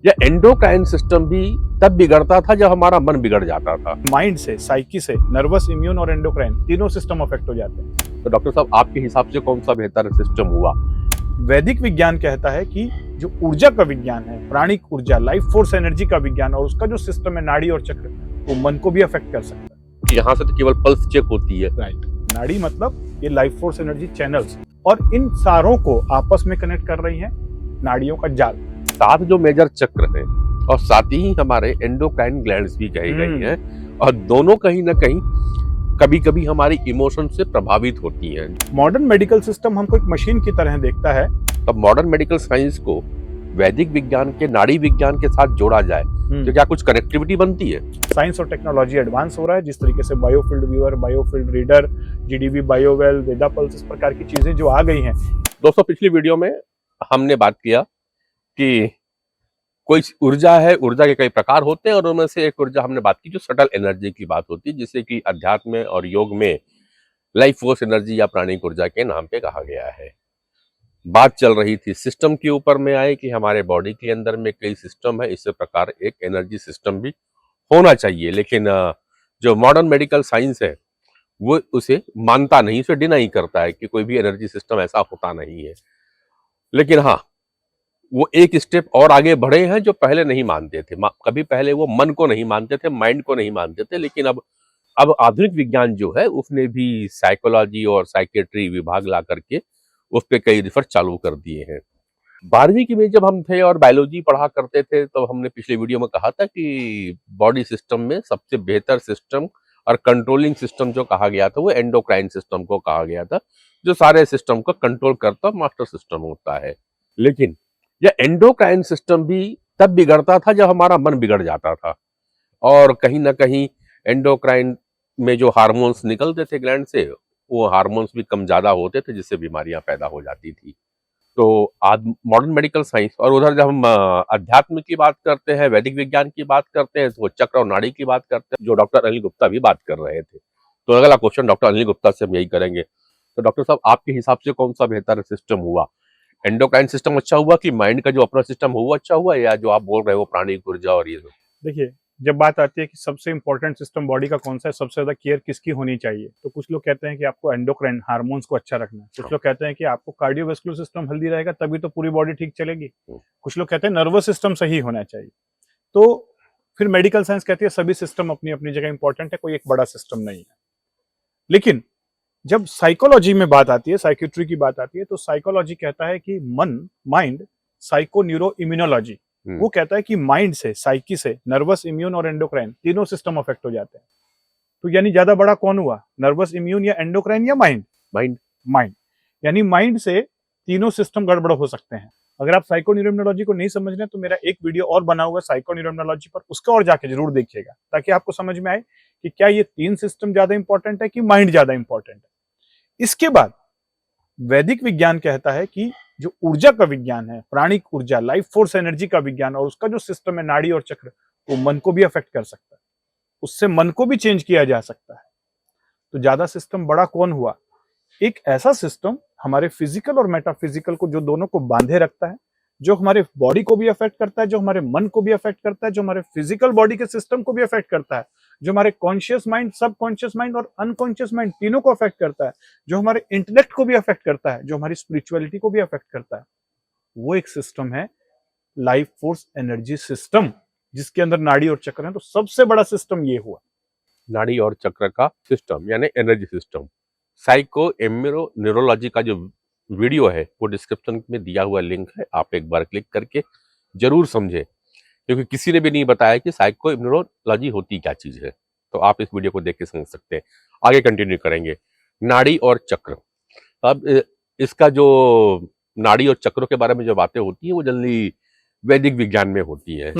या endocrine system भी तब बिगड़ता था जब हमारा मन बिगड़ जाता था। माइंड से, साइकी से, नर्वस, इम्यून और एंडोक्राइन तीनों सिस्टम अफेक्ट हो जाते हैं। तो डॉक्टर साहब, आपके हिसाब से कौन सा बेहतर सिस्टम हुआ? वैदिक विज्ञान कहता है कि जो ऊर्जा का विज्ञान है, प्राणिक ऊर्जा, लाइफ फोर्स एनर्जी का विज्ञान और उसका जो सिस्टम है नाड़ी और चक्र, वो मन को भी अफेक्ट कर सकता है। कि यहाँ से तो केवल पल्स चेक होती है। राइट। नाड़ी मतलब ये लाइफ फोर्स एनर्जी चैनल्स, और इन सारों को आपस में कनेक्ट कर रही है नाड़ियों का जाल। 7 जो मेजर चक्र हैं और साथ ही हमारे एंडोक्राइन ग्लैंड्स भी कही गई हैं, और दोनों कहीं ना कहीं कभी कभी हमारी इमोशन से प्रभावित होती हैं। मॉडर्न मेडिकल सिस्टम हमको एक मशीन की तरह देखता है। तब मॉडर्न मेडिकल साइंस को वैदिक विज्ञान के नाड़ी विज्ञान के साथ जोड़ा जाए तो क्या कुछ कनेक्टिविटी बनती है? साइंस और टेक्नोलॉजी एडवांस हो रहा है, जिस तरीके से biofield viewer, biofield reader, GDV बायोवेल, वेदा पल्स, इस प्रकार की चीजें जो आ गई हैं। दोस्तों, पिछली वीडियो में हमने बात किया कि कोई ऊर्जा है, ऊर्जा के कई प्रकार होते हैं और उनमें से एक ऊर्जा हमने बात की जो सटल एनर्जी की बात होती है, जिसे कि अध्यात्म और योग में लाइफ फोर्स एनर्जी या प्राणिक ऊर्जा के नाम पे कहा गया है। बात चल रही थी सिस्टम के ऊपर में आए कि हमारे बॉडी के अंदर में कई सिस्टम है, इसी प्रकार एक एनर्जी सिस्टम भी होना चाहिए। लेकिन जो मॉडर्न मेडिकल साइंस है वो उसे मानता नहीं, उसे डिनाई करता है कि कोई भी एनर्जी सिस्टम ऐसा होता नहीं है। लेकिन हाँ, वो एक स्टेप और आगे बढ़े हैं जो पहले नहीं मानते थे। कभी पहले वो मन को नहीं मानते थे, माइंड को नहीं मानते थे, लेकिन अब आधुनिक विज्ञान जो है उसने भी साइकोलॉजी और साइकेट्री विभाग ला करके उस पर कई रिसर्च चालू कर दिए हैं। 12वीं की में जब हम थे और बायोलॉजी पढ़ा करते थे तो हमने पिछले वीडियो में कहा था कि बॉडी सिस्टम में सबसे बेहतर सिस्टम और कंट्रोलिंग सिस्टम जो कहा गया था वो एंडोक्राइन सिस्टम को कहा गया था, जो सारे सिस्टम को कंट्रोल करता मास्टर सिस्टम होता है। लेकिन यह एंडोक्राइन सिस्टम भी तब बिगड़ता था जब हमारा मन बिगड़ जाता था, और कहीं ना कहीं एंडोक्राइन में जो हार्मोन्स निकलते थे ग्लैंड से, वो हार्मोन्स भी कम ज्यादा होते थे, जिससे बीमारियां पैदा हो जाती थी। तो आज मॉडर्न मेडिकल साइंस, और उधर जब हम अध्यात्म की बात करते हैं, वैदिक विज्ञान की बात करते हैं, तो वो चक्र और नाड़ी की बात करते हैं, जो डॉक्टर अनिल गुप्ता भी बात कर रहे थे। तो अगला क्वेश्चन डॉक्टर अनिल गुप्ता से हम यही करेंगे। तो डॉक्टर साहब, आपके हिसाब से कौन सा बेहतर सिस्टम हुआ? एंडोक्राइन सिस्टम अच्छा हुआ कि माइंड का जो अपना सिस्टम हुआ वो अच्छा हुआ, या जो आप बोल रहे हो प्राणिक ऊर्जा और ये सब? देखिए, जब बात आती है कि सबसे इंपॉर्टेंट सिस्टम बॉडी का कौन सा है, सबसे ज्यादा केयर किसकी होनी चाहिए, तो कुछ लोग कहते हैं कि आपको एंडोक्राइन हार्मोन्स को अच्छा रखना है, कुछ लोग कहते हैं कि आपको कार्डियोवैस्कुलर सिस्टम हेल्दी रहेगा तभी तो पूरी बॉडी ठीक चलेगी, कुछ लोग कहते हैं नर्वस सिस्टम सही होना चाहिए। तो फिर मेडिकल साइंस कहती है सभी सिस्टम अपनी अपनी जगह इंपॉर्टेंट है, कोई एक बड़ा सिस्टम नहीं है। लेकिन जब साइकोलॉजी में बात आती है, साइकेट्री की बात आती है, तो साइकोलॉजी कहता है कि मन, माइंड, साइको न्यूरो इम्यूनोलॉजी, वो कहता है कि माइंड से, साइकी से, नर्वस, इम्यून और एंडोक्राइन तीनों सिस्टम अफेक्ट हो जाते हैं। तो यानी ज्यादा बड़ा कौन हुआ, नर्वस, इम्यून या एंडोक्राइन या माइंड? माइंड। यानी माइंड से तीनों सिस्टम गड़बड़ हो सकते हैं। अगर आप साइको न्यूरोइम्यूनोलॉजी को नहीं समझ रहे तो मेरा एक वीडियो और बना हुआ है साइको न्यूरोइम्यूनोलॉजी पर, उसका और जाके जरूर देखिएगा, ताकि आपको समझ में आए कि क्या ये तीन सिस्टम ज्यादा इंपॉर्टेंट है कि माइंड ज्यादा इंपॉर्टेंट है। इसके बाद वैदिक विज्ञान कहता है कि जो ऊर्जा का विज्ञान है, प्राणिक ऊर्जा, लाइफ फोर्स एनर्जी का विज्ञान और उसका जो सिस्टम है नाड़ी और चक्र, वो मन को भी अफेक्ट कर सकता है, उससे मन को भी चेंज किया जा सकता है। तो ज्यादा सिस्टम बड़ा कौन हुआ, एक ऐसा सिस्टम हमारे फिजिकल और मेटाफिजिकल को, जो दोनों को बांधे रखता है, जो हमारे बॉडी को भी अफेक्ट करता है, जो हमारे मन को भी अफेक्ट करता है, जो हमारे फिजिकल बॉडी के सिस्टम को भी अफेक्ट करता है, जो हमारे कॉन्शियस माइंड, सबकॉन्शियस माइंड और अनकॉन्शियस माइंड तीनों को अफेक्ट करता है, जो हमारे इंटेलेक्ट को भी अफेक्ट करता है, जो हमारी स्पिरिचुअलिटी को भी अफेक्ट करता है, वो एक सिस्टम है लाइफ फोर्स एनर्जी सिस्टम, जिसके अंदर नाड़ी और चक्र है। तो सबसे बड़ा सिस्टम ये हुआ, नाड़ी और चक्र का सिस्टम यानी energy system. Psycho immuno neurology का जो वीडियो है वो डिस्क्रिप्शन में दिया हुआ लिंक है, आप एक बार क्लिक करके जरूर समझे, क्योंकि किसी ने भी नहीं बताया कि साइको इम्यूनोलॉजी होती क्या चीज है। तो आप इस वीडियो को देख के समझ सकते हैं। आगे कंटिन्यू करेंगे। नाड़ी और चक्र। अब इसका जो नाड़ी और चक्रों के बारे में जो बातें होती हैं वो जल्दी वैदिक विज्ञान में होती है।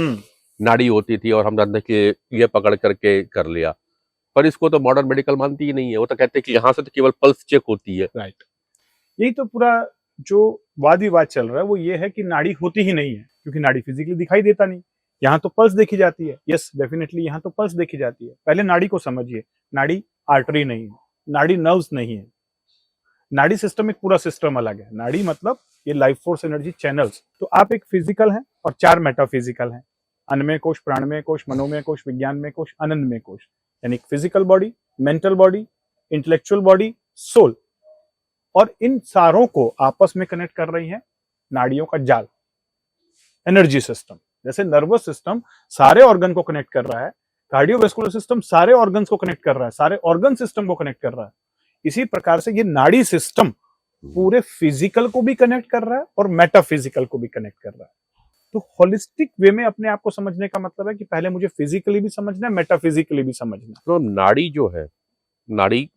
नाड़ी होती थी और हम जानते कि ये पकड़ करके कर लिया, पर इसको तो मॉडर्न मेडिकल मानती ही नहीं है। वो तो कहते हैं कि यहाँ से तो केवल पल्स चेक होती है। राइट। यही तो पूरा जो वाद विवाद चल रहा है वो ये है कि नाड़ी होती ही नहीं है, क्योंकि नाड़ी फिजिकली दिखाई देता नहीं। यहाँ तो पल्स देखी जाती है, यस डेफिनेटली यहाँ तो पल्स देखी जाती है। पहले नाड़ी को समझिए, नाड़ी आर्टरी नहीं है, नाड़ी नर्व्स नहीं है। नाड़ी सिस्टम एक पूरा सिस्टम अलग है। नाड़ी मतलब ये लाइफ फोर्स एनर्जी चैनल्स। तो आप एक फिजिकल हैं और 4 मेटाफिजिकल हैं, अन्नमय कोश, प्राणमय कोश, मनोमय कोश, विज्ञानमय कोश, आनंदमय कोश। यानी physical body, mental body, intellectual body, soul, और इन सारों को आपस में कनेक्ट कर रही है नाड़ियों का जाल, एनर्जी सिस्टम। जैसे नर्वस सिस्टम सारे ऑर्गन को कनेक्ट कर रहा है, कार्डियोवैस्कुलर सिस्टम सारे ऑर्गन्स को कनेक्ट कर रहा है, सारे ऑर्गन सिस्टम को कनेक्ट कर रहा है। इसी प्रकार से ये नाड़ी सिस्टम पूरे फिजिकल को भी कनेक्ट कर रहा है और मेटाफिजिकल को भी कनेक्ट कर रहा है। तो होलिस्टिक वे में अपने आप को समझने का मतलब है कि पहले मुझे फिजिकली भी समझना है, मेटाफिजिकली भी समझना है। तो नाड़ी जो है, नाड़ी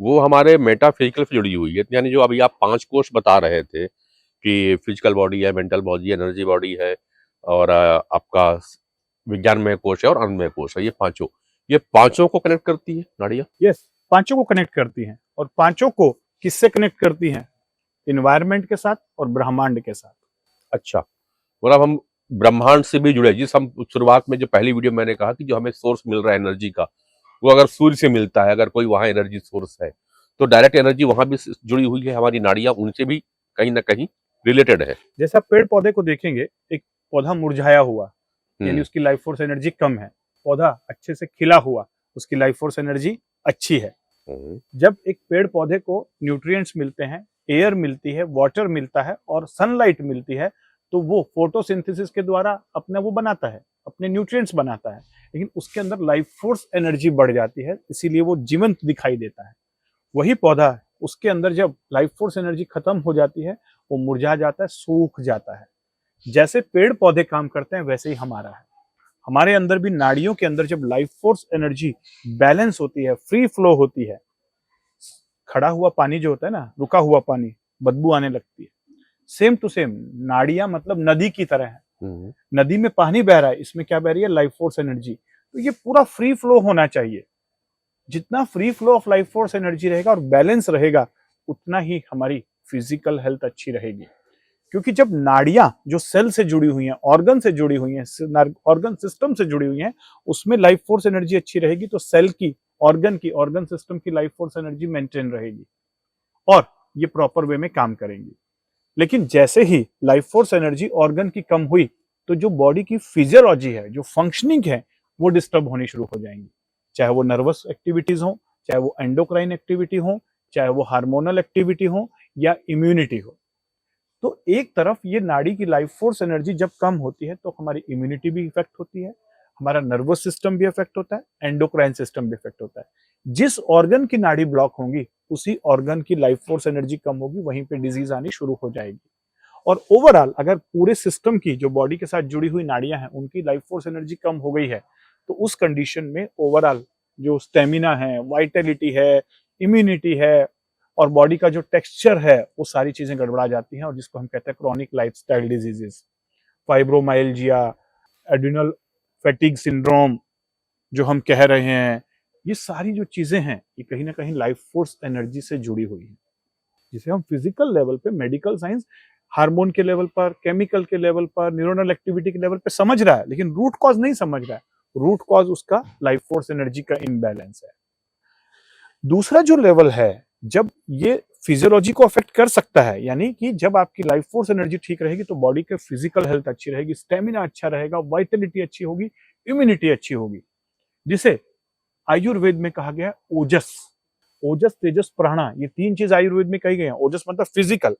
वो हमारे मेटाफिजिकल से जुड़ी हुई है। यानी जो अभी आप 5 कोष बता रहे थे कि फिजिकल बॉडी है, मेंटल बॉडी है, एनर्जी बॉडी है और आपका विज्ञानमय कोश है और अन्नमय कोश है, ये पांचों को कनेक्ट करती है नाड़ियां। यस, पांचों को कनेक्ट करती हैं। और पांचों को किससे कनेक्ट करती हैं? इन्वायरमेंट के साथ और ब्रह्मांड के साथ। अच्छा, मतलब हम ब्रह्मांड से भी जुड़े। जिस हम शुरुआत में जो पहली वीडियो मैंने कहा कि जो हमें सोर्स मिल रहा है एनर्जी का, वो अगर सूर्य से मिलता है, अगर कोई वहां एनर्जी सोर्स है, तो डायरेक्ट एनर्जी वहां भी जुड़ी हुई है। हमारी नाड़ियां उनसे भी कहीं ना कहीं रिलेटेड है। जैसा पेड़ पौधे को देखेंगे, एक पौधा मुरझाया हुआ यानी उसकी लाइफ फोर्स एनर्जी कम है, पौधा अच्छे से खिला हुआ उसकी लाइफ फोर्स एनर्जी अच्छी है। जब एक पेड़ पौधे को न्यूट्रिएंट्स मिलते हैं, एयर मिलती है, वाटर मिलता है और सनलाइट मिलती है, तो वो फोटोसिंथेसिस के द्वारा अपने वो बनाता है, अपने न्यूट्रिएंट्स बनाता है। लेकिन उसके अंदर लाइफ फोर्स एनर्जी बढ़ जाती है, इसीलिए वो जीवंत दिखाई देता है। वही पौधा, उसके अंदर जब लाइफ फोर्स एनर्जी खत्म हो जाती है, वो मुरझा जाता है, सूख जाता है। जैसे पेड़ पौधे काम करते हैं, वैसे ही हमारा है। हमारे अंदर भी, नाड़ियों के अंदर जब लाइफ फोर्स एनर्जी बैलेंस होती है, फ्री फ्लो होती है, खड़ा हुआ पानी जो होता है ना, रुका हुआ पानी, बदबू आने लगती है। सेम टू सेम नाड़ियां मतलब नदी की तरह है। नदी में पानी बह रहा है, इसमें क्या बह रही है? Life force energy. तो ये पूरा फ्री फ्लो होना चाहिए। जितना free flow of life force energy रहेगा और बैलेंस रहेगा, उतना ही हमारी फिजिकल हेल्थ अच्छी रहेगी। क्योंकि जब नाड़ियां जो सेल से जुड़ी हुई हैं, ऑर्गन से जुड़ी हुई हैं, ऑर्गन सिस्टम से जुड़ी हुई हैं, उसमें लाइफ फोर्स एनर्जी अच्छी रहेगी, तो सेल की, ऑर्गन सिस्टम की लाइफ फोर्स एनर्जी मेंटेन रहेगी और ये प्रॉपर वे में काम करेंगी। लेकिन जैसे ही लाइफ फोर्स एनर्जी ऑर्गन की कम हुई, तो जो बॉडी की फिजियोलॉजी है, जो फंक्शनिंग है, वो डिस्टर्ब होनी शुरू हो जाएंगी। चाहे वो नर्वस एक्टिविटीज हो, चाहे वो एंडोक्राइन एक्टिविटी हो, चाहे वो हार्मोनल एक्टिविटी हो या इम्यूनिटी हो। तो एक तरफ ये नाड़ी की लाइफ फोर्स एनर्जी जब कम होती है, तो हमारी इम्यूनिटी भी इफेक्ट होती है, हमारा नर्वस सिस्टम भी इफेक्ट होता है, एंडोक्राइन सिस्टम भी इफेक्ट होता है। जिस ऑर्गन की नाड़ी ब्लॉक होंगी, उसी ऑर्गन की लाइफ फोर्स एनर्जी कम होगी, वहीं पे डिजीज आनी शुरू हो जाएगी। और ओवरऑल अगर पूरे सिस्टम की, जो बॉडी के साथ जुड़ी हुई नाड़ियां हैं, उनकी लाइफ फोर्स एनर्जी कम हो गई है, तो उस कंडीशन में ओवरऑल जो स्टेमिना है, वाइटलिटी है, इम्यूनिटी है और बॉडी का जो टेक्सचर है, वो सारी चीजें गड़बड़ा जाती हैं, और जिसको हम कहते हैं chronic lifestyle diseases, fibromyalgia, adrenal fatigue syndrome जो हम कह रहे हैं, ये सारी जो चीजें हैं, ये कहीं ना कहीं लाइफ फोर्स एनर्जी से जुड़ी हुई है, जिसे हम फिजिकल लेवल पे, मेडिकल साइंस हार्मोन के लेवल पर, केमिकल के लेवल पर, न्यूरोनल एक्टिविटी के लेवल पे समझ रहा है, लेकिन रूट कॉज नहीं समझ रहा है। रूट कॉज उसका लाइफ फोर्स एनर्जी का इम्बैलेंस है। दूसरा जो लेवल है, जब ये फिजियोलॉजी को अफेक्ट कर सकता है, यानी कि जब आपकी लाइफ फोर्स एनर्जी ठीक रहेगी, तो बॉडी के फिजिकल हेल्थ अच्छी रहेगी, स्टेमिना अच्छा रहेगा, वाइटलिटी अच्छी होगी, इम्यूनिटी अच्छी होगी, जिसे आयुर्वेद में कहा गया ओजस। ओजस, तेजस, प्राणा, ये 3 चीज आयुर्वेद में कही गई हैं। ओजस मतलब फिजिकल,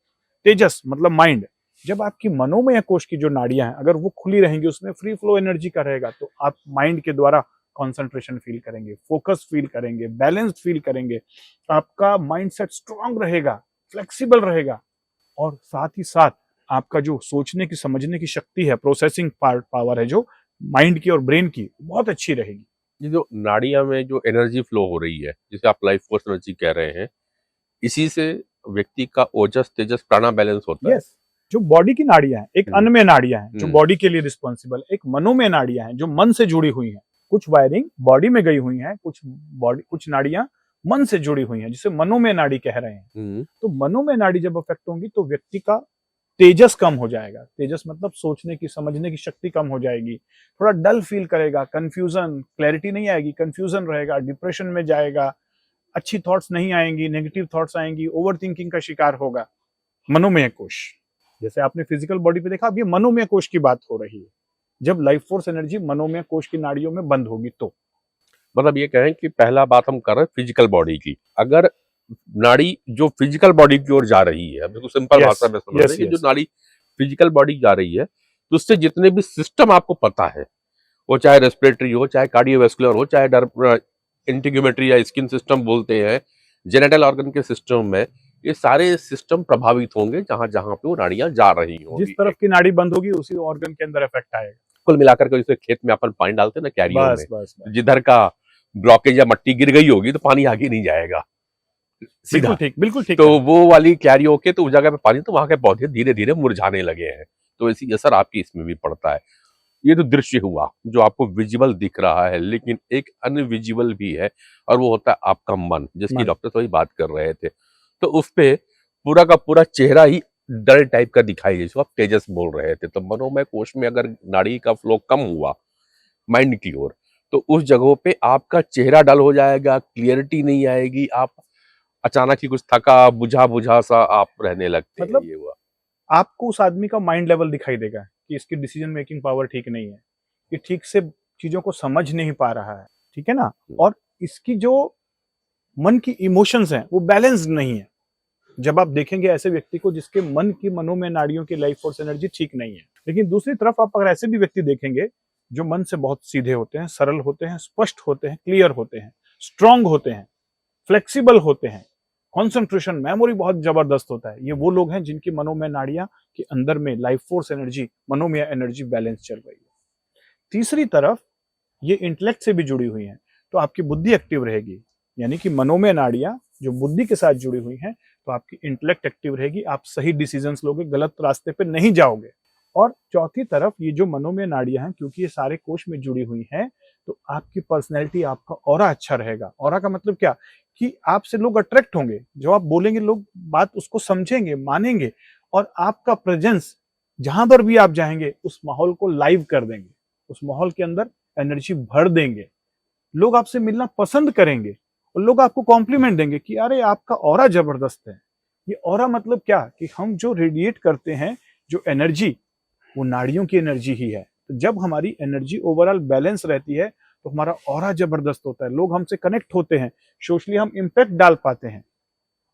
तेजस मतलब माइंड। जब आपकी मनोमय कोश की जो नाड़ियां हैं, अगर वो खुली रहेंगी, उसमें फ्री फ्लो एनर्जी का रहेगा, तो आप माइंड के द्वारा कंसंट्रेशन फील करेंगे, फोकस फील करेंगे, बैलेंस्ड फील करेंगे, आपका माइंडसेट स्ट्रांग रहेगा, फ्लेक्सिबल रहेगा, और साथ ही साथ आपका जो सोचने की, समझने की शक्ति है, प्रोसेसिंग पावर है जो माइंड की और ब्रेन की, बहुत अच्छी रहेगी। ये जो नाड़ियां में जो एनर्जी फ्लो हो रही है, जिसे आप लाइफ फोर्स एनर्जी कह रहे हैं, इसी से व्यक्ति का ओजस, तेजस, प्राणा बैलेंस होता है। जो बॉडी की नाड़ियां हैं, एक अन्नमय नाड़ियां हैं जो बॉडी के लिए रिस्पॉन्सिबल, एक मनोमय नाड़ियां हैं जो मन से जुड़ी हुई हैं। कुछ वायरिंग बॉडी में गई हुई है, कुछ नाड़ियां मन से जुड़ी हुई हैं, जिसे मनोमय नाड़ी कह रहे हैं। तो मनोमय नाड़ी जब अफेक्ट होंगी, तो व्यक्ति का तेजस कम हो जाएगा। तेजस मतलब सोचने की, समझने की शक्ति कम हो जाएगी, थोड़ा डल फील करेगा, कंफ्यूजन, क्लैरिटी नहीं आएगी, कंफ्यूजन रहेगा, डिप्रेशन में जाएगा, अच्छी थॉट्स नहीं आएंगी, नेगेटिव थॉट्स आएंगी, ओवर थिंकिंग का शिकार होगा। मनोमय कोश, जैसे आपने फिजिकल बॉडी पे देखा, अब ये मनोमय कोश की बात हो रही है। जब लाइफ फोर्स एनर्जी मनोमय कोश की नाड़ियों में बंद होगी तो मतलब ये कहें कि पहला बात हम कर रहे हैं फिजिकल बॉडी की। अगर नाड़ी जो फिजिकल बॉडी की ओर जा रही है, बिल्कुल सिंपल यस भाषा में समझ रहे यस हैं कि जो यस नाड़ी फिजिकल बॉडी जा रही है, तो उससे जितने भी सिस्टम आपको पता है, वो चाहे रेस्पिरेटरी हो, चाहे कार्डियोवैस्कुलर हो, चाहे इंटीग्यूमेटरी या स्किन सिस्टम बोलते हैं, जेनेटल ऑर्गन के सिस्टम में, ये सारे सिस्टम प्रभावित होंगे जहां जहां पे वो नाड़ियां जा रही जिस होंगी। तरफ की नाड़ी बंद होगी उसी ऑर्गन के अंदर इफेक्ट आएगा। कुल मिलाकर के जैसे खेत में अपन पानी डालते हैं ना क्यारियों बस में, बस बस जिधर का ब्लॉकेज या मट्टी गिर गई होगी तो पानी आगे नहीं जाएगा सीधा। बिल्कुल ठीक तो कहा। वो वाली क्यारियों के तो उस जगह पे पानी, तो वहां के पौधे धीरे धीरे मुरझाने लगे हैं। तो इसी असर आपकी इसमें भी पड़ता है। ये तो दृश्य हुआ जो आपको विजिबल दिख रहा है, लेकिन एक अनविजिबल भी है, और वो होता है आपका मन, जिसकी मन। डॉक्टर तो वही बात कर रहे थे। तो उस पे पूरा का पूरा चेहरा ही डल टाइप का दिखाई, जिसको आप तेजस बोल रहे थे। तो मनोमय कोश में अगर नाड़ी का फ्लो कम हुआ माइंड की ओर, तो उस जगहों पे आपका चेहरा डल हो जाएगा, क्लियरिटी नहीं आएगी, आप अचानक ही कुछ थका बुझा बुझा सा आप रहने लगते हैं। मतलब ये हुआ। आपको उस आदमी का माइंड लेवल दिखाई देगा कि इसकी डिसीजन मेकिंग पावर ठीक नहीं है, ये ठीक से चीजों को समझ नहीं पा रहा है, ठीक है ना। और इसकी जो मन की इमोशंस हैं वो बैलेंस्ड नहीं है। जब आप देखेंगे ऐसे व्यक्ति को जिसके मन की मनोमय नाड़ियों की लाइफ फोर्स एनर्जी ठीक नहीं है, लेकिन दूसरी तरफ आप अगर ऐसे भी व्यक्ति देखेंगे जो मन से बहुत सीधे होते हैं, सरल होते हैं, स्पष्ट होते हैं, क्लियर होते हैं, स्ट्रांग होते हैं, फ्लेक्सिबल होते हैं, कॉन्सेंट्रेशन मेमोरी बहुत जबरदस्त होता है, ये वो लोग हैं जिनकी मनोमय नाड़ियां के अंदर में लाइफ फोर्स एनर्जी, मनोमय एनर्जी बैलेंस चल रही है। तीसरी तरफ ये इंटेलेक्ट से भी जुड़ी हुई हैं, तो आपकी बुद्धि एक्टिव रहेगी, यानी कि मनोमय नाड़ियां जो बुद्धि के साथ जुड़ी हुई हैं, तो आपकी इंटेलेक्ट एक्टिव रहेगी, आप सही डिसीजंस लोगे, गलत रास्ते पे नहीं जाओगे। और चौथी तरफ ये जो मनोमय नाड़ियां हैं, क्योंकि ये सारे कोश में जुड़ी हुई हैं, तो आपकी पर्सनैलिटी, आपका ऑरा अच्छा रहेगा। ऑरा का मतलब क्या कि आपसे लोग अट्रैक्ट होंगे, जो आप बोलेंगे लोग बात उसको समझेंगे, मानेंगे, और आपका प्रेजेंस जहां पर भी आप जाएंगे उस माहौल को लाइव कर देंगे, उस माहौल के अंदर एनर्जी भर देंगे। लोग आपसे मिलना पसंद करेंगे और लोग आपको कॉम्प्लीमेंट देंगे कि अरे आपका ऑरा जबरदस्त है। ये ऑरा मतलब क्या कि हम जो रेडिएट करते हैं, जो एनर्जी, वो नाड़ियों की एनर्जी ही है। तो जब हमारी एनर्जी ओवरऑल बैलेंस रहती है तो हमारा ऑरा जबरदस्त होता है, लोग हमसे कनेक्ट होते हैं, सोशली हम इम्पैक्ट डाल पाते हैं,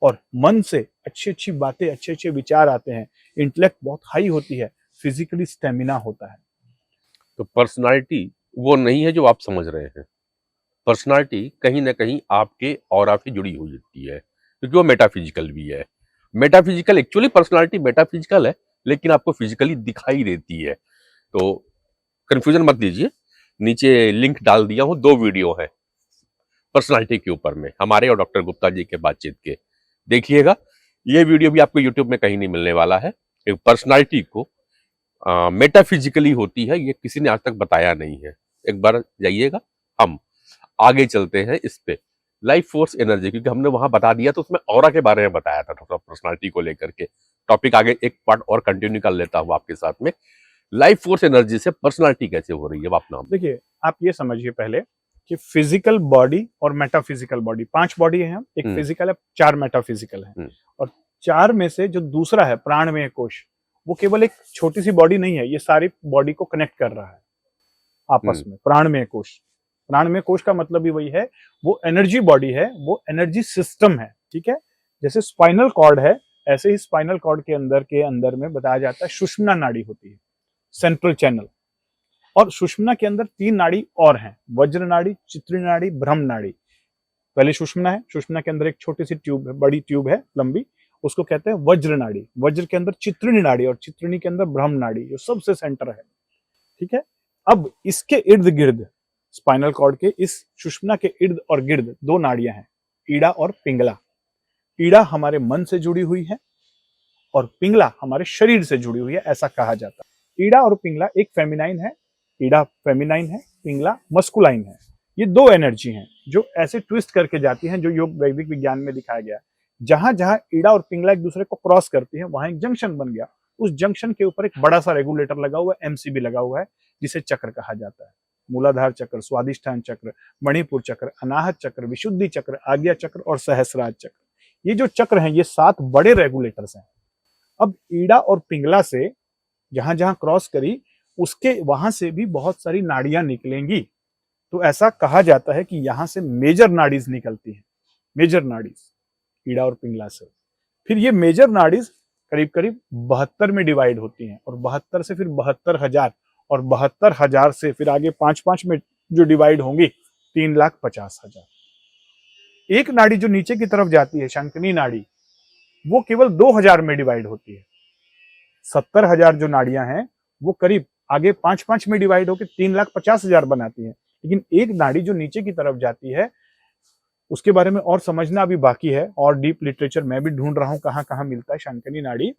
और मन से अच्छी अच्छी बातें, अच्छे अच्छे विचार आते हैं, इंटेलेक्ट बहुत हाई होती है, फिजिकली स्टेमिना होता है। तो पर्सनालिटी वो नहीं है जो आप समझ रहे हैं। पर्सनालिटी कहीं ना कहीं आपके ऑरा से जुड़ी हुई होती है, क्योंकि वो मेटाफिजिकल भी है। मेटाफिजिकल एक्चुअली पर्सनालिटी मेटाफिजिकल है, लेकिन आपको फिजिकली दिखाई देती है। तो कंफ्यूजन मत लीजिए, नीचे लिंक डाल दिया हूँ, 2 वीडियो है पर्सनालिटी के ऊपर में, हमारे और डॉक्टर गुप्ता जी के बातचीत के, देखिएगा। ये वीडियो भी आपको यूट्यूब में कहीं नहीं मिलने वाला है। एक पर्सनालिटी को मेटाफिजिकली होती है, ये किसी ने आज तक बताया नहीं है। एक बार जाइएगा। हम आगे चलते हैं इस पे लाइफ फोर्स एनर्जी, क्योंकि हमने वहां बता दिया तो उसमें ऑरा के बारे में बताया था, थोड़ा पर्सनालिटी को लेकर के। टॉपिक आगे एक पार्ट और कंटिन्यू कर लेता हूँ आपके साथ में। लाइफ फोर्स एनर्जी से पर्सनालिटी कैसे हो रही है, अब आप नाम। देखिए, आप ये समझिए पहले कि फिजिकल बॉडी और मेटाफिजिकल बॉडी, 5 बॉडी है, एक फिजिकल है, 4 मेटाफिजिकल है। और 4 में से जो दूसरा है प्राणमय कोश, वो केवल एक छोटी सी बॉडी नहीं है, ये सारी बॉडी को कनेक्ट कर रहा है आपस में। प्राणमय कोश, प्राणमय कोश का मतलब भी वही है, वो एनर्जी बॉडी है, वो एनर्जी सिस्टम है, ठीक है। जैसे स्पाइनल कॉर्ड है, ऐसे ही स्पाइनल कॉर्ड के अंदर में बताया जाता है सुषुम्ना नाड़ी होती है, सेंट्रल चैनल। और सुषुम्ना के अंदर 3 नाड़ी और हैं, वज्र नाड़ी, चित्री नाड़ी, ब्रह्म नाड़ी। पहले सुषुम्ना है, सुषुम्ना के अंदर एक छोटी सी ट्यूब है, बड़ी ट्यूब है लंबी, उसको कहते हैं वज्र नाड़ी। वज्र के अंदर चित्रिणी नाड़ी, और चित्रिणी के अंदर ब्रह्म नाड़ी, जो सबसे सेंटर है, ठीक है। अब इसके इर्द गिर्द, स्पाइनल कॉर्ड के इस सुषुम्ना के इर्द और गिर्द 2 नाड़ियां हैं, ईड़ा और पिंगला। ईड़ा हमारे मन से जुड़ी हुई है और पिंगला हमारे शरीर से जुड़ी हुई है, ऐसा कहा जाता है। ईड़ा और पिंगला एक फेमिनाइन है, ईड़ा फेमिनाइन है, पिंगला मस्कुलाइन है। ये 2 एनर्जी हैं जो ऐसे ट्विस्ट करके जाती हैं, जो योग वैदिक विज्ञान में दिखाया गया है। जहां जहां ईड़ा और पिंगला एक दूसरे को क्रॉस करती है, वहां एक जंक्शन बन गया, उस जंक्शन के ऊपर एक बड़ा सा रेगुलेटर लगा हुआ है, एमसीबी लगा हुआ है, जिसे चक्र कहा जाता है। मूलाधार चक्र, स्वादिष्ठान चक्र, मणिपुर चक्र, अनाहत चक्र, विशुद्धि चक्र, आज्ञा चक्र और सहस्रार चक्र। ये जो चक्र हैं ये 7 बड़े रेगुलेटर्स हैं। अब ईड़ा और पिंगला से जहां जहां क्रॉस करी उसके वहां से भी बहुत सारी नाड़ियां निकलेंगी। तो ऐसा कहा जाता है कि यहां से मेजर नाड़ीज निकलती हैं, मेजर नाड़ीज ईड़ा और पिंगला से। फिर ये मेजर नाड़ीज करीब करीब 72 में डिवाइड होती हैं और 72 से फिर 72,000 और 72,000 से फिर आगे 5-5 में जो डिवाइड होंगी 3,50,000। एक नाड़ी जो नीचे की तरफ जाती है शंकिनी नाड़ी वो केवल 2,000 में डिवाइड होती है। 70,000 जो नाड़ियां हैं वो करीब आगे 5-5 में डिवाइड होकर 3,50,000 बनाती हैं। लेकिन एक नाड़ी जो नीचे की तरफ जाती है उसके बारे में और समझना अभी बाकी है और डीप लिटरेचर मैं भी ढूंढ रहा हूं कहां कहां मिलता है शंकिनी नाड़ी।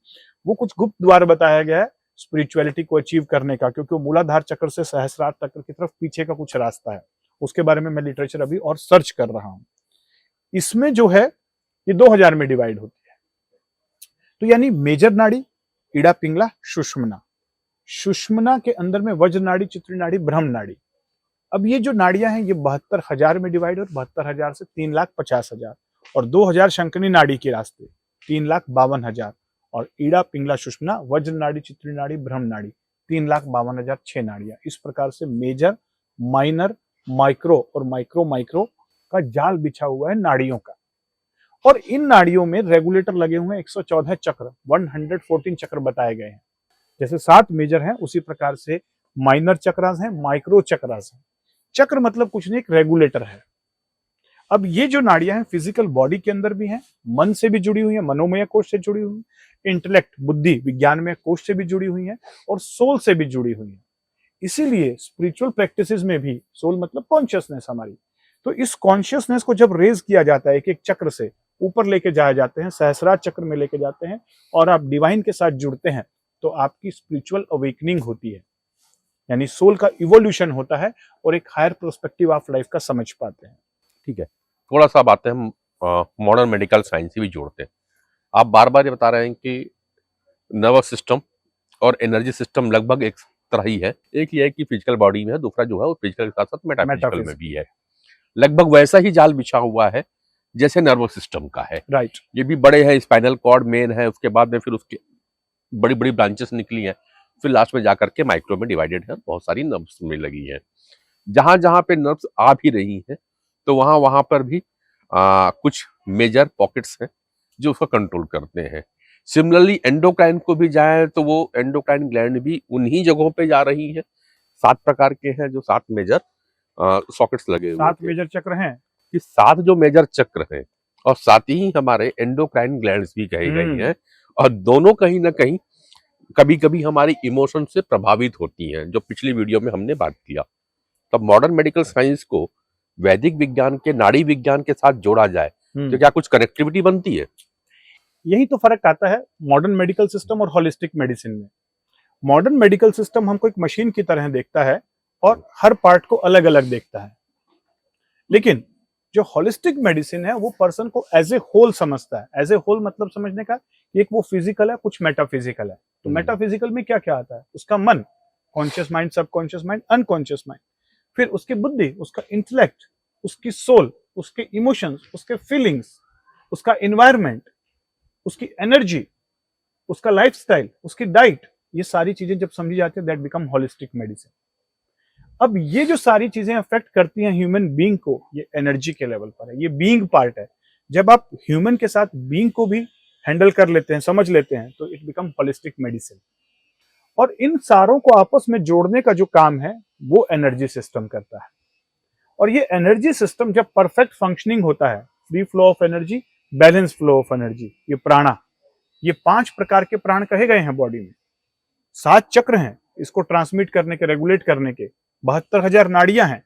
वो कुछ गुप्त द्वार बताया गया है स्पिरिचुअलिटी को अचीव करने का, क्योंकि वो मूलाधार चक्र से सहस्रार चक्र की तरफ पीछे का कुछ रास्ता है। उसके बारे में मैं लिटरेचर अभी और सर्च कर रहा हूं। इसमें जो है ये 2,000 में डिवाइड होती है। तो यानी मेजर नाड़ी ईड़ा पिंगला सुषुम्ना, सुषुम्ना के अंदर में वज्र नाड़ी, चित्री नाड़ी, ब्रह्म नाड़ी। अब ये जो नाड़ियां हैं ये 72,000 में डिवाइड और 72,000 से 3,50,000 और 2,000 शंकिनी नाड़ी के रास्ते 3,52,000 और ईड़ा पिंगला सुषुम्ना वज्र नाड़ी, चित्री नाड़ी, ब्रह्म नाड़ी 3,52,000 6 नाड़ियां। इस प्रकार से मेजर, माइनर, माइक्रो और माइक्रो माइक्रो का जाल बिछा हुआ है नाड़ियों का। और इन नाड़ियों में रेगुलेटर लगे हुए हैं 114 चक्र, 114 चक्र बताए गए हैं। जैसे 7 मेजर हैं उसी प्रकार से माइनर चक्रास हैं, माइक्रो चक्रास हैं। चक्र मतलब कुछ नहीं, एक रेगुलेटर है। अब ये जो नाड़ियां हैं फिजिकल बॉडी के अंदर भी हैं, मन से भी जुड़ी हुई हैं, मनोमय कोश से जुड़ी हुई हैं, इंटेलेक्ट बुद्धि विज्ञानमय कोश से भी जुड़ी हुई हैं और सोल से भी जुड़ी हुई हैं। इसीलिए स्पिरिचुअल प्रैक्टिसेस में भी सोल मतलब कॉन्शियसनेस हमारी, तो इस कॉन्शियसनेस को जब रेज किया जाता है एक चक्र से ऊपर लेके जाए जाते हैं, सहस्रार चक्र में लेके जाते हैं और आप डिवाइन के साथ जुड़ते हैं तो आपकी स्पिरिचुअल अवेकनिंग होती है, यानी सोल का इवोल्यूशन होता है और एक हायर प्रोस्पेक्टिव ऑफ लाइफ का समझ पाते हैं। ठीक है, थोड़ा सा बातें हम मॉडर्न मेडिकल साइंस से भी जोड़ते हैं। आप बार बार ये बता रहे हैं कि नर्वस सिस्टम और एनर्जी सिस्टम लगभग एक तरह ही है। एक ही है कि फिजिकल बॉडी में है, दूसरा जो है वो फिजिकल के साथ साथ मेटाफिजिकल में भी है। लगभग वैसा ही जाल बिछा हुआ है जैसे नर्वस सिस्टम का है। राइट। ये भी बड़े हैं, स्पाइनल कॉर्ड मेन है, उसके बाद में फिर उसके बड़ी बड़ी ब्रांचेस निकली हैं, फिर लास्ट में जाकर के माइक्रो में डिवाइडेड है, बहुत सारी नर्व्स में लगी है। जहां जहां पे नर्व्स आ भी रही हैं तो वहां वहां पर भी कुछ मेजर पॉकेट्स हैं जो उसको कंट्रोल करते हैं। सिमिलरली एंडोक्राइन को भी जाए तो वो एंडोक्राइन ग्लैंड भी उन्हीं जगहों पे जा रही है। 7 प्रकार के हैं जो 7 मेजर सॉकेट्स लगे हुए 7 थे। मेजर चक्र हैं कि 7 जो मेजर चक्र हैं और साथ ही हमारे एंडोक्राइन ग्लैंड्स भी कही गई हैं और दोनों कहीं ना कहीं कभी कभी हमारी इमोशन से प्रभावित होती हैं, जो पिछली वीडियो में हमने बात किया। तब मॉडर्न मेडिकल साइंस को वैदिक विज्ञान के नाड़ी विज्ञान के साथ जोड़ा जाए तो क्या कुछ कनेक्टिविटी बनती है? यही तो फर्क आता है मॉडर्न मेडिकल सिस्टम और होलिस्टिक मेडिसिन में। मॉडर्न मेडिकल सिस्टम हमको एक मशीन की तरह देखता है और हर पार्ट को अलग अलग देखता है, लेकिन जो होलिस्टिक मेडिसिन है वो पर्सन को एज ए होल समझता है। एज ए होल मतलब समझने का एक वो फिजिकल है, कुछ मेटाफिजिकल है। तो मेटाफिजिकल में क्या क्या आता है? उसका मन, conscious mind, subconscious mind, unconscious mind, फिर उसकी बुद्धि, उसका इंटेलेक्ट, उसकी सोल, उसके इमोशंस, उसके फीलिंग्स, उसका एनवायरनमेंट, उसकी एनर्जी, उसका लाइफस्टाइल, उसकी डाइट, ये सारी चीजें जब समझी जाती है दैट बिकम होलिस्टिक मेडिसिन। अब ये जो सारी चीजें अफेक्ट करती हैं ह्यूमन बीइंग को, ये एनर्जी के लेवल पर है, ये बीइंग पार्ट है। जब आप ह्यूमन के साथ बीइंग को भी हैंडल कर लेते हैं, समझ लेते हैं, तो इट बिकम होलिस्टिक मेडिसिन। और इन सारों को आपस में जोड़ने का जो काम है वो एनर्जी सिस्टम करता है। और ये एनर्जी सिस्टम जब परफेक्ट फंक्शनिंग होता है, free flow of energy, balance flow of energy, ये प्राणा, ये 5 प्रकार के प्राण कहे गए हैं बॉडी में। 7 चक्र हैं इसको ट्रांसमिट करने के, रेगुलेट करने के, 72,000 नाड़ियां हैं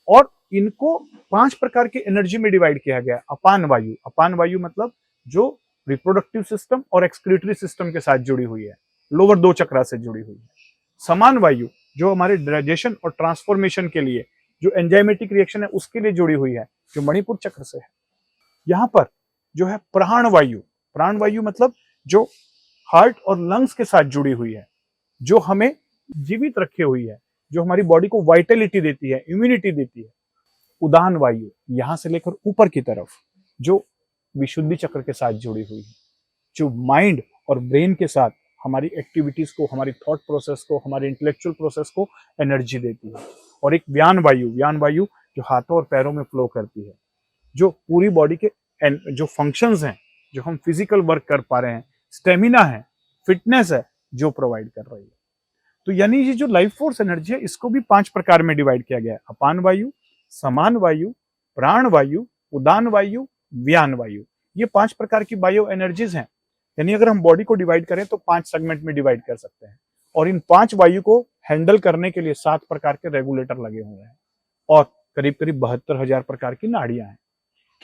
और इनको 5 प्रकार की एनर्जी में डिवाइड किया गया। अपान वायु, अपान वायु मतलब जो रिप्रोडक्टिव सिस्टम और एक्सक्रीटरी सिस्टम के साथ जुड़ी हुई है, लोअर 2 चक्रा से जुड़ी हुई है। समान वायु जो हमारे डाइजेशन और ट्रांसफॉर्मेशन के लिए, जो एंजाइमेटिक रिएक्शन है उसके लिए जुड़ी हुई है, जो मणिपुर चक्र से है। यहां पर जो है प्राण वायु, प्राण वायु मतलब जो हार्ट और लंग्स के साथ जुड़ी हुई है, जो हमें जीवित रखे हुई है, जो हमारी बॉडी को वाइटलिटी देती है, इम्यूनिटी देती है। उदान वायु यहां से लेकर ऊपर की तरफ जो विशुद्धि चक्र के साथ जुड़ी हुई है, जो माइंड और ब्रेन के साथ हमारी एक्टिविटीज को, हमारी थॉट प्रोसेस को, हमारी इंटेलेक्चुअल प्रोसेस को एनर्जी देती है। और एक व्यान वायु जो हाथों और पैरों में फ्लो करती है, जो पूरी बॉडी के जो फंक्शंस हैं, जो हम फिजिकल वर्क कर पा रहे हैं, स्टेमिना है, फिटनेस है, जो प्रोवाइड कर रही है। तो यानी ये जो लाइफ फोर्स एनर्जी है, इसको भी 5 प्रकार में डिवाइड किया गया है। अपान वायु, समान वायु, प्राण वायु, उदान वायु, व्यान वायु। ये 5 प्रकार की बायो एनर्जीज हैं। यानी अगर हम बॉडी को डिवाइड करें तो 5 सेगमेंट में डिवाइड कर सकते हैं। और इन 5 वायु को हैंडल करने के लिए 7 प्रकार के रेगुलेटर लगे हुए हैं और करीब करीब 72,000 प्रकार की नाड़ियां हैं।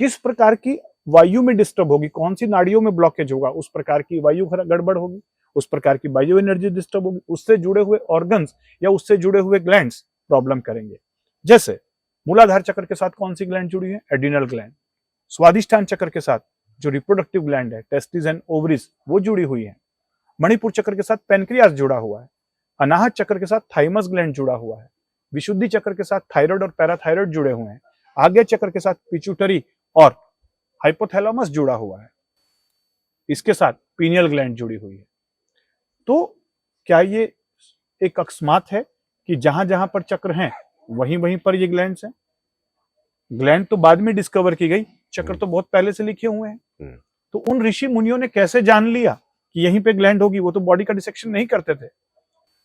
किस प्रकार की वायु में डिस्टर्ब होगी, कौन सी नाड़ियों में ब्लॉकेज होगा, उस प्रकार की वायु गड़बड़ होगी, उस प्रकार की बायो एनर्जी डिस्टर्ब होगी, उससे जुड़े हुए ऑर्गन्स या उससे जुड़े हुए ग्लैंड्स प्रॉब्लम करेंगे। जैसे मूलाधार चक्र के साथ कौन सी ग्लैंड जुड़ी है? Adrenal gland. स्वादिष्ठान चक्र के साथ जो रिप्रोडक्टिव ग्लैंड है, टेस्टिस एंड ओवरीज, वो जुड़ी हुई है। मणिपुर चक्र के साथ पेनक्रियास जुड़ा हुआ है। अनाहत चक्र के साथ थाइमस ग्लैंड जुड़ा हुआ है। विशुद्धि चक्र के साथ थायराइड और पैराथायराइड जुड़े हुए हैं। आज्ञा चक्र के साथ पिट्यूटरी और हाइपोथैलेमस जुड़ा हुआ है। इसके साथ पीनियल ग्लैंड जुड़ी हुई है। तो क्या ये एक अकस्मात है कि जहां जहां पर चक्र हैं वहीं वहीं पर ये ग्लैंड्स हैं? ग्लैंड तो बाद में डिस्कवर की गई, चक्र तो बहुत पहले से लिखे हुए हैं। तो उन ऋषि मुनियों ने कैसे जान लिया कि यहीं पे ग्लैंड होगी? वो तो बॉडी का डिसेक्शन नहीं करते थे।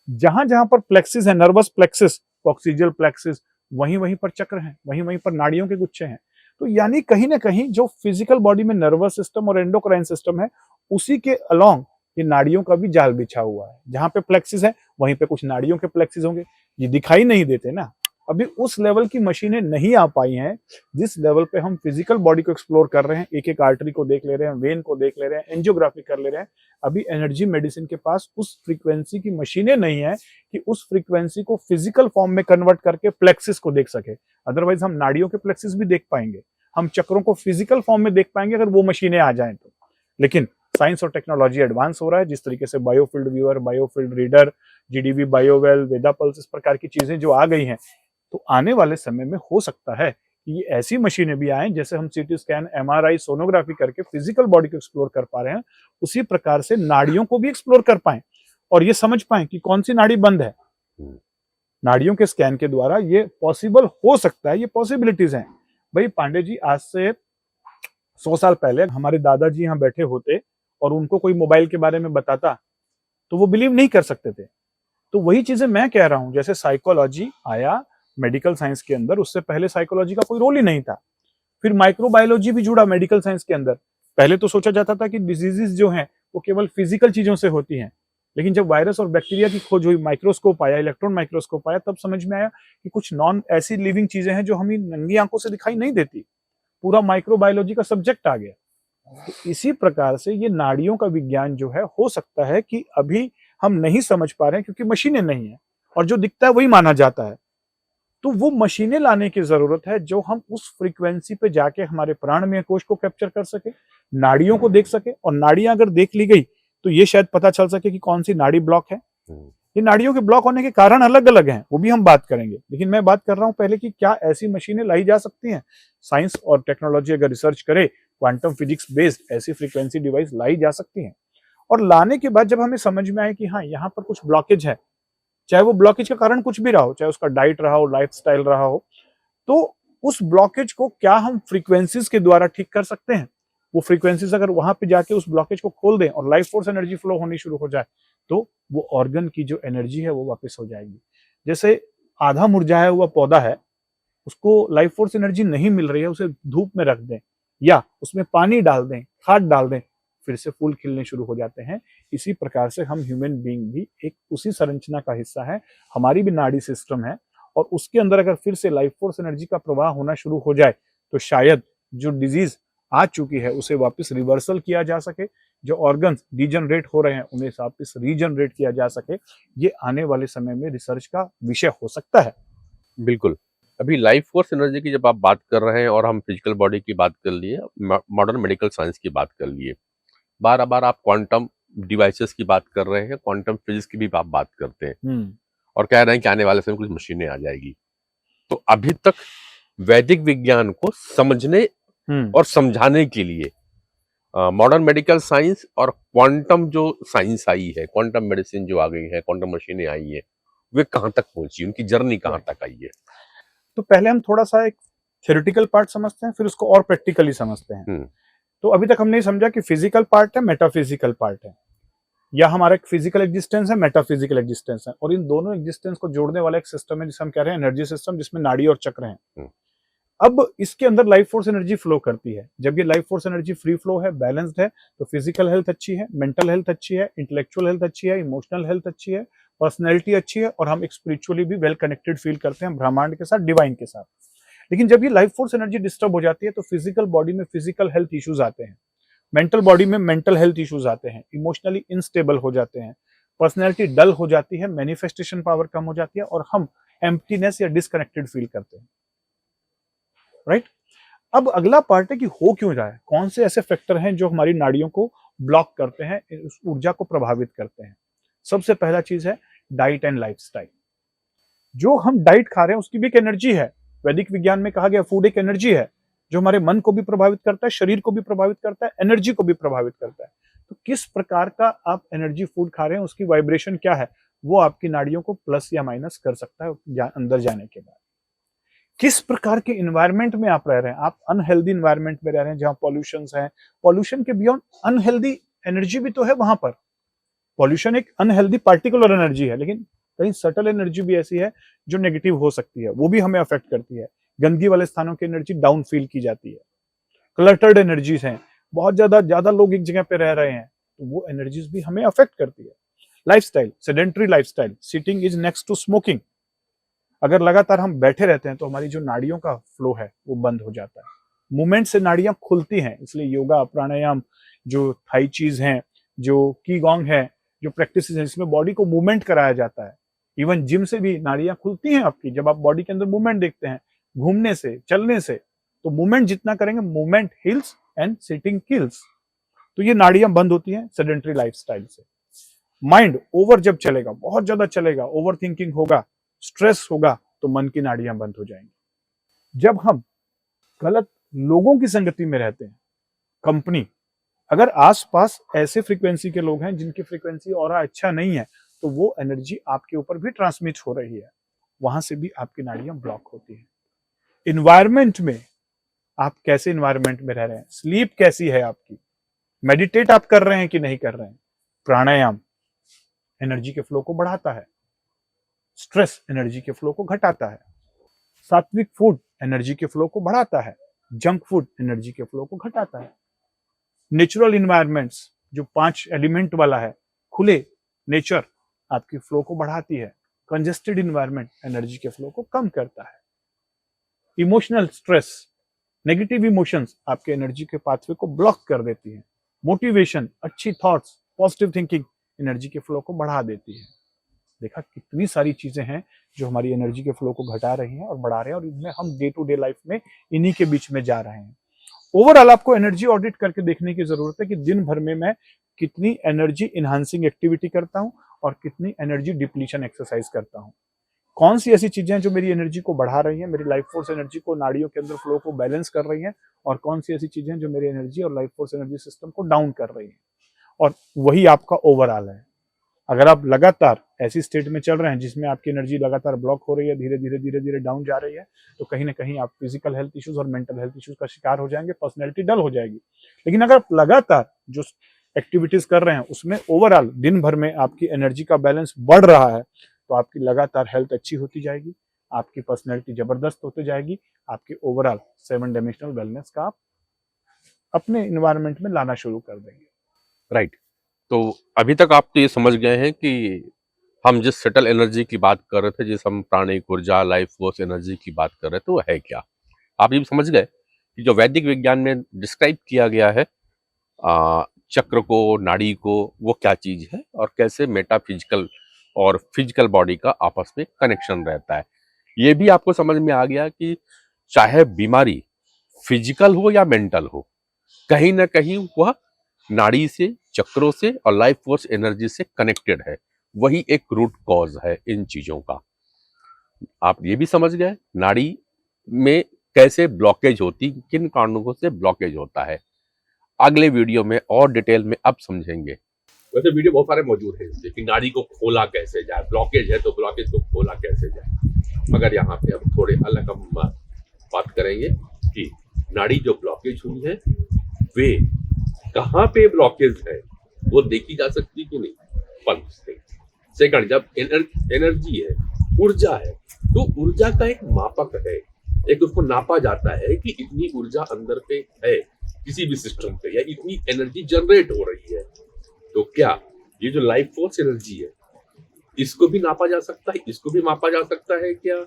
जहां जहां पर प्लेक्सिस है, नर्वस प्लेक्सिस, कॉक्सिजियल प्लेक्सिस, वहीं वहीं पर चक्र हैं, वहीं वहीं पर नाड़ियों के गुच्छे हैं। तो यानी कहीं ना कहीं जो फिजिकल बॉडी में नर्वस सिस्टम और एंडोक्राइन सिस्टम है, उसी के अलोंग ये नाड़ियों का भी जाल बिछा हुआ है। जहां पे प्लेक्सिस है वहीं पे कुछ नाड़ियों के प्लेक्सिस होंगे। ये दिखाई नहीं देते ना, अभी उस लेवल की मशीनें नहीं आ पाई हैं जिस लेवल पे हम फिजिकल बॉडी को एक्सप्लोर कर रहे हैं। एक एक आर्टरी को देख ले रहे हैं, वेन को देख ले रहे हैं, एंजियोग्राफी कर ले रहे हैं। अभी एनर्जी मेडिसिन के पास उस फ्रीक्वेंसी की मशीनें नहीं है कि उस फ्रीक्वेंसी को फिजिकल फॉर्म में कन्वर्ट करके प्लेक्सिस को देख सके। अदरवाइज हम नाड़ियों के प्लेक्सिस भी देख पाएंगे, हम चक्रों को फिजिकल फॉर्म में देख पाएंगे अगर वो मशीनें आ जाएं तो। लेकिन साइंस और टेक्नोलॉजी एडवांस हो रहा है, जिस तरीके से biofield viewer, biofield reader, GDV बायोवेल, वेदा पल्स, इस प्रकार की चीजें जो आ गई हैं, तो आने वाले समय में हो सकता है कि ये ऐसी मशीनें भी आएं, जैसे हम सीटी स्कैन, एमआरआई, सोनोग्राफी करके फिजिकल बॉडी को एक्सप्लोर कर पा रहे हैं, उसी प्रकार से नाड़ियों को भी एक्सप्लोर कर पाएं और ये समझ पाएं कि कौन सी नाड़ी बंद है। नाड़ियों के स्कैन के द्वारा ये पॉसिबल हो सकता है, ये पॉसिबिलिटीज हैं। भाई पांडे जी, आज से 100 साल पहले हमारे दादाजी यहाँ बैठे होते और उनको कोई मोबाइल के बारे में बताता तो वो बिलीव नहीं कर सकते थे। तो वही चीजें मैं कह रहा हूं, जैसे साइकोलॉजी आया मेडिकल साइंस के अंदर, उससे पहले साइकोलॉजी का कोई रोल ही नहीं था। फिर माइक्रोबायोलॉजी भी जुड़ा मेडिकल साइंस के अंदर। पहले तो सोचा जाता था कि डिजीजेस जो हैं वो केवल फिजिकल चीजों से होती हैं, लेकिन जब वायरस और बैक्टीरिया की खोज हुई, माइक्रोस्कोप आया, इलेक्ट्रॉन माइक्रोस्कोप आया, तब समझ में आया कि कुछ नॉन ऐसी लिविंग चीजें हैं जो हमें नंगी आंखों से दिखाई नहीं देती। पूरा माइक्रोबायोलॉजी का सब्जेक्ट आ गया। तो इसी प्रकार से ये नाड़ियों का विज्ञान जो है, हो सकता है कि अभी हम नहीं समझ पा रहे हैं क्योंकि मशीनें नहीं है और जो दिखता है वही माना जाता है। तो वो मशीनें लाने की जरूरत है जो हम उस फ्रीक्वेंसी पे जाके हमारे प्राणमय कोश को कैप्चर कर सके, नाड़ियों को देख सके, और नाड़ियां अगर देख ली गई तो ये शायद पता चल सके कि कौन सी नाड़ी ब्लॉक है। ये नाड़ियों के ब्लॉक होने के कारण अलग अलग हैं, वो भी हम बात करेंगे, लेकिन मैं बात कर रहा हूं पहले कि क्या ऐसी मशीनें लाई जा सकती हैं। साइंस और टेक्नोलॉजी अगर रिसर्च करे, क्वांटम फिजिक्स बेस्ड ऐसी फ्रीक्वेंसी डिवाइस लाई जा सकती हैं। और लाने के बाद जब हमें समझ में आए कि हाँ, यहाँ पर कुछ ब्लॉकेज है, चाहे वो ब्लॉकेज का कारण कुछ भी रहा हो, चाहे उसका डाइट रहा हो, लाइफस्टाइल रहा हो, तो उस ब्लॉकेज को क्या हम फ्रीक्वेंसीज के द्वारा ठीक कर सकते हैं। वो फ्रीक्वेंसीज अगर वहां पे जाके उस ब्लॉकेज को खोल दें और लाइफ फोर्स एनर्जी फ्लो होनी शुरू हो जाए, तो वो ऑर्गन की जो एनर्जी है वो वापस हो जाएगी। जैसे आधा मुरझाया हुआ पौधा है, उसको लाइफ फोर्स एनर्जी नहीं मिल रही है, उसे धूप में रख दें या उसमें पानी डाल दें, खाद डाल दें, फिर से फूल खिलने शुरू हो जाते हैं। इसी प्रकार से हम ह्यूमन बीइंग भी एक उसी संरचना का हिस्सा है। हमारी भी नाड़ी सिस्टम है और उसके अंदर अगर फिर से लाइफ फोर्स एनर्जी का प्रवाह होना शुरू हो जाए तो शायद जो डिजीज आ चुकी है उसे वापस रिवर्सल किया जा सके, जो ऑर्गन्स डिजनरेट हो रहे हैं उन्हें वापस रीजनरेट किया जा सके। ये आने वाले समय में रिसर्च का विषय हो सकता है। बिल्कुल। अभी लाइफ फोर्स एनर्जी की जब आप बात कर रहे हैं और हम फिजिकल बॉडी की बात कर लिए, मॉडर्न मेडिकल साइंस की बात कर लिए, बार बार आप क्वांटम डिवाइसेस की बात कर रहे हैं, क्वांटम फिजिक्स की भी आप बात करते हैं। और कह रहे हैं कि आने वाले समय में कुछ मशीनें आ जाएगी। तो अभी तक वैदिक विज्ञान को समझने और समझाने के लिए मॉडर्न मेडिकल साइंस और क्वांटम जो साइंस आई है, क्वांटम मेडिसिन जो आ गई है, क्वांटम मशीनें आई है, वे कहाँ तक पहुंची, उनकी जर्नी कहाँ तक आई है? तो पहले हम थोड़ा सा एक थ्योरेटिकल पार्ट समझते हैं, फिर उसको और प्रैक्टिकली समझते हैं। तो अभी तक हमने ये समझा कि फिजिकल पार्ट है, मेटाफिजिकल पार्ट है, या हमारा एक फिजिकल एग्जिस्टेंस है, मेटाफिजिकल एग्जिस्टेंस है, और इन दोनों एग्जिस्टेंस को जोड़ने वाला एक सिस्टम है जिसे हम कह रहे हैं एनर्जी सिस्टम, जिसमें नाड़ी और चक्र हैं। अब इसके अंदर लाइफ फोर्स एनर्जी फ्लो करती है। जब ये life force energy free flow है, बैलेंस्ड है, तो फिजिकल हेल्थ अच्छी है, मेंटल हेल्थ अच्छी है, इंटेलेक्चुअल हेल्थ अच्छी है, इमोशनल हेल्थ अच्छी है, पर्सनैलिटी अच्छी है, और हम एक स्पिरिचुअली भी वेल कनेक्टेड फील करते हैं ब्रह्मांड के साथ, डिवाइन के साथ। लेकिन जब ये लाइफ फोर्स एनर्जी डिस्टर्ब हो जाती है तो फिजिकल बॉडी में फिजिकल हेल्थ इश्यूज आते हैं, मेंटल बॉडी में मेंटल हेल्थ इश्यूज आते हैं, इमोशनली इनस्टेबल हो जाते हैं, पर्सनैलिटी डल हो जाती है, मैनिफेस्टेशन पावर कम हो जाती है, और हम एम्प्टीनेस या डिसकनेक्टेड फील करते हैं। राइट? अब अगला पार्ट है कि हो क्यों रहा है, कौन से ऐसे फैक्टर हैं जो हमारी नाड़ियों को ब्लॉक करते हैं, उस ऊर्जा को प्रभावित करते हैं। सबसे पहला चीज है डाइट एंड लाइफस्टाइल। जो हम डाइट खा रहे हैं उसकी भी एक एनर्जी है। वैदिक विज्ञान में कहा गया फूड एक एनर्जी है जो हमारे मन को भी प्रभावित करता है, शरीर को भी प्रभावित करता है, एनर्जी को भी प्रभावित करता है। तो किस प्रकार का आप एनर्जी फूड खा रहे हैं, उसकी वाइब्रेशन क्या है, वो आपकी नाड़ियों को प्लस या माइनस कर सकता है अंदर जाने के बाद। किस प्रकार के इन्वायरमेंट में आप रह रहे हैं, आप अनहेल्दी इन्वायरमेंट में रह रहे हैं जहां पॉल्यूशन है, पॉल्यूशन के बियॉन्ड अनहेल्दी एनर्जी भी तो है वहां पर। पॉल्यूशन एक अनहेल्दी पार्टिकुलर एनर्जी है, लेकिन कहीं सटल एनर्जी भी ऐसी है जो नेगेटिव हो सकती है, वो भी हमें अफेक्ट करती है। गंदगी वाले स्थानों की एनर्जी डाउन फील की जाती है। क्लटर्ड एनर्जीज हैं, बहुत ज्यादा लोग एक जगह पे रह रहे हैं, तो वो एनर्जीज भी हमें अफेक्ट करती है। Lifestyle, sedentary lifestyle, sitting is next to smoking. अगर लगातार हम बैठे रहते हैं तो हमारी जो नाड़ियों का फ्लो है वो बंद हो जाता है। मूवमेंट से नाड़ियां खुलती हैं, इसलिए योगा, प्राणायाम, जो थाई चीज है, जो कीगोंग है, जो प्रैक्टिस है, इसमें बॉडी को मूवमेंट कराया जाता है। इवन जिम से भी नाड़ियां खुलती हैं आपकी, जब आप बॉडी के अंदर मूवमेंट देखते हैं, घूमने से, चलने से। तो मूवमेंट जितना करेंगे, movement heels and sitting kills. तो ये नाड़ियां बंद होती हैं सेडेंटरी लाइफस्टाइल से। माइंड ओवर जब चलेगा, बहुत ज्यादा चलेगा, ओवर थिंकिंग होगा, स्ट्रेस होगा, तो मन की नाड़ियां बंद हो जाएंगी। जब हम गलत लोगों की संगति में रहते हैं, कंपनी, अगर आसपास ऐसे फ्रीक्वेंसी के लोग हैं जिनकी फ्रीक्वेंसी और अच्छा नहीं है, तो वो एनर्जी आपके ऊपर भी ट्रांसमिट हो रही है, वहां से भी आपकी नाड़ियां ब्लॉक होती है। इन्वायरमेंट में, आप कैसे इन्वायरमेंट में रह रहे हैं, स्लीप कैसी है आपकी, मेडिटेट आप कर रहे हैं कि नहीं कर रहे हैं। प्राणायाम एनर्जी के फ्लो को बढ़ाता है, स्ट्रेस एनर्जी के फ्लो को घटाता है, सात्विक फूड एनर्जी के फ्लो को बढ़ाता है, जंक फूड एनर्जी के फ्लो को घटाता है। नेचुरल इन्वायरमेंट्स, जो 5 एलिमेंट वाला है, खुले नेचर आपकी फ्लो को बढ़ाती है। कंजेस्टेड इन्वायरमेंट एनर्जी के फ्लो को कम करता है। इमोशनल स्ट्रेस, नेगेटिव इमोशंस आपके एनर्जी के पाथवे को ब्लॉक कर देती है। मोटिवेशन, अच्छी थॉट्स, पॉजिटिव थिंकिंग एनर्जी के फ्लो को बढ़ा देती है। देखा कितनी सारी चीजें हैं जो हमारी एनर्जी के फ्लो को घटा रही हैं और बढ़ा रहे हैं, और इनमें हम डे टू डे लाइफ में इन्हीं के बीच में जा रहे हैं। ओवरऑल आपको एनर्जी ऑडिट करके देखने की जरूरत है कि दिन भर में मैं कितनी एनर्जी इनहांसिंग एक्टिविटी करता हूं और कितनी एनर्जी डिप्लीशन एक्सरसाइज करता हूं। कौन सी ऐसी चीजें हैं जो मेरी एनर्जी को बढ़ा रही हैं, मेरी लाइफ फोर्स एनर्जी को, नाड़ियों के अंदर फ्लो को बैलेंस कर रही हैं, और कौन सी ऐसी चीजें हैं जो मेरी एनर्जी और लाइफ फोर्स एनर्जी सिस्टम को डाउन कर रही हैं। और वही आपका ओवरऑल है। अगर आप लगातार ऐसी स्टेट में चल रहे हैं जिसमें आपकी एनर्जी लगातार ब्लॉक हो रही है, धीरे धीरे डाउन जा रही है, तो कहीं ना कहीं आप फिजिकल हेल्थ इश्यूज और मेंटल हेल्थ इश्यूज का शिकार हो जाएंगे, पर्सनैलिटी डल हो जाएगी। लेकिन अगर आप लगातार जो एक्टिविटीज कर रहे हैं उसमें ओवरऑल दिन भर में आपकी एनर्जी का बैलेंस बढ़ रहा है, तो आपकी लगातार हेल्थ अच्छी होती जाएगी, आपकी पर्सनैलिटी जबरदस्त होती जाएगी, आपके ओवरऑल 7 डायमेंशनल वेलनेस का आप अपने इन्वायरमेंट में लाना शुरू कर देंगे। राइट। तो अभी तक आप तो ये समझ गए हैं कि हम जिस सटल एनर्जी की बात कर रहे थे, जिस हम प्राणिक ऊर्जा, लाइफ फोर्स एनर्जी की बात कर रहे थे, वो है क्या। आप ये भी समझ गए कि जो वैदिक विज्ञान में डिस्क्राइब किया गया है चक्र को, नाड़ी को, वो क्या चीज है और कैसे मेटाफिजिकल और फिजिकल बॉडी का आपस में कनेक्शन रहता है। ये भी आपको समझ में आ गया कि चाहे बीमारी फिजिकल हो या मेंटल हो, कहीं ना कहीं वह नाड़ी से, चक्रों से और लाइफ फोर्स एनर्जी से कनेक्टेड है। वही एक रूट कॉज है इन चीजों का। आप ये भी समझ गए नाड़ी में कैसे ब्लॉकेज होती, किन कारणों से ब्लॉकेज होता है। अगले वीडियो में और डिटेल में अब समझेंगे। वैसे वीडियो बहुत सारे मौजूद हैं इससे कि नाड़ी को खोला कैसे जाए, ब्लॉकेज है तो ब्लॉकेज को खोला कैसे जाए। मगर यहाँ पे अब थोड़े अलग हम बात करेंगे कि नाड़ी जो ब्लॉकेज हुई है वे कहाँ पे ब्लॉकेज है वो देखी जा सकती कि नहीं। First thing. सेकंड, जब एनर्जी है, ऊर्जा है, तो ऊर्जा का एक मापक है, एक उसको नापा जाता है कि इतनी ऊर्जा अंदर पे है किसी भी सिस्टम पे, या इतनी एनर्जी जनरेट हो रही है। तो क्या ये जो लाइफ फोर्स एनर्जी है इसको भी नापा जा सकता है, इसको भी मापा जा सकता है क्या?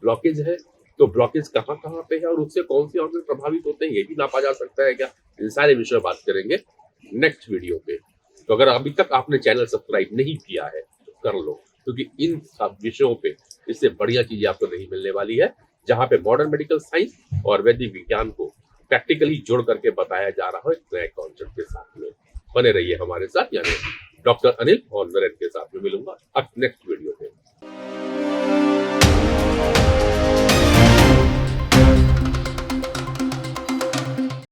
ब्लॉकेज है तो ब्लॉकेज कहाँ कहाँ पे है और उससे कौन से ऑर्गन प्रभावित होते हैं ये भी नापा जा सकता है क्या? इन सारे विषय बात करेंगे नेक्स्ट वीडियो पे। तो अगर अभी तक आपने चैनल सब्सक्राइब नहीं किया है तो कर लो, क्योंकि इन सब विषयों पे इससे बढ़िया चीजें आपको नहीं मिलने वाली है, जहाँ पे मॉडर्न मेडिकल साइंस और वैदिक विज्ञान को प्रैक्टिकली जोड़ करके बताया जा रहा है नए कॉन्सेप्ट के साथ में। बने रहिए हमारे साथ, यानी डॉक्टर अनिल और नरेंद्र के साथ में मिलूंगा नेक्स्ट वीडियो पे।